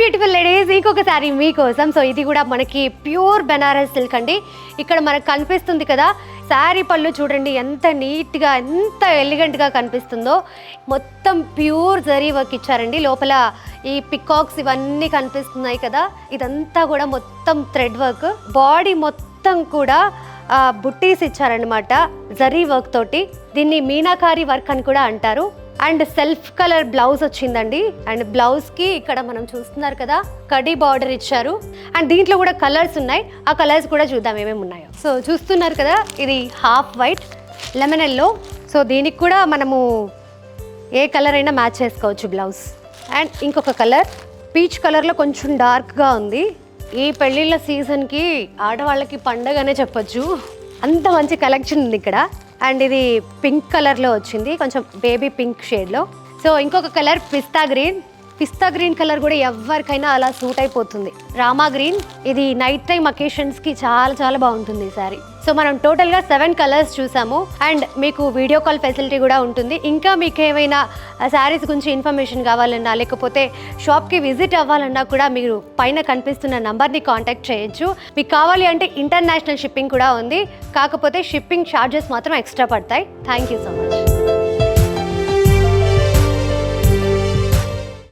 Beautiful ladies, ఇంకొక శారీ మీకోసం. So ఇది కూడా మనకి ప్యూర్ బెనారస్ సిల్క్ అండి. ఇక్కడ మనకు కనిపిస్తుంది కదా శారీ పళ్ళు, చూడండి ఎంత నీట్గా ఎంత ఎలిగెంట్గా కనిపిస్తుందో. మొత్తం ప్యూర్ జరీ వర్క్ ఇచ్చారండి. లోపల ఈ పికాక్స్ ఇవన్నీ కనిపిస్తున్నాయి కదా, ఇదంతా కూడా మొత్తం థ్రెడ్ వర్క్. బాడీ మొత్తం కూడా బుట్టీస్ ఇచ్చారనమాట జరీ వర్క్ తోటి. దీన్ని మీనాకారి వర్క్ అని కూడా అంటారు. అండ్ సెల్ఫ్ కలర్ బ్లౌజ్ వచ్చిందండి. అండ్ బ్లౌజ్కి ఇక్కడ మనం చూస్తున్నారు కదా కడీ బార్డర్ ఇచ్చారు. అండ్ దీంట్లో కూడా కలర్స్ ఉన్నాయి, ఆ కలర్స్ కూడా చూద్దాం ఏమేమి ఉన్నాయో. సో చూస్తున్నారు కదా, ఇది half white, lemon yellow. So దీనికి కూడా మనము ఏ కలర్ అయినా మ్యాచ్ చేసుకోవచ్చు బ్లౌజ్. అండ్ ఇంకొక కలర్ పీచ్ కలర్లో కొంచెం డార్క్గా ఉంది. ఈ పెళ్ళిళ్ళ సీజన్కి ఆడవాళ్ళకి పండగనే చెప్పొచ్చు, అంత మంచి కలెక్షన్ ఉంది ఇక్కడ. అండ్ ఇది పింక్ కలర్లో వచ్చింది, కొంచెం బేబీ పింక్ షేడ్లో. సో ఇంకొక కలర్ పిస్తా గ్రీన్. పిస్తా గ్రీన్ కలర్ కూడా ఎవరికైనా అలా సూట్ అయిపోతుంది. రామా గ్రీన్, ఇది నైట్ టైం అకేషన్స్కి చాలా చాలా బాగుంటుంది ఈ సారీ. సో మనం టోటల్గా 7 కలర్స్ చూసాము. అండ్ మీకు వీడియో కాల్ ఫెసిలిటీ కూడా ఉంటుంది. ఇంకా మీకు ఏమైనా శారీస్ గురించి ఇన్ఫర్మేషన్ కావాలన్నా, లేకపోతే షాప్కి విజిట్ అవ్వాలన్నా కూడా మీరు పైన కనిపిస్తున్న నంబర్ని కాంటాక్ట్ చేయొచ్చు. మీకు కావాలి అంటే ఇంటర్నేషనల్ షిప్పింగ్ కూడా ఉంది, కాకపోతే షిప్పింగ్ ఛార్జెస్ మాత్రం ఎక్స్ట్రా పడతాయి. Thank you so much.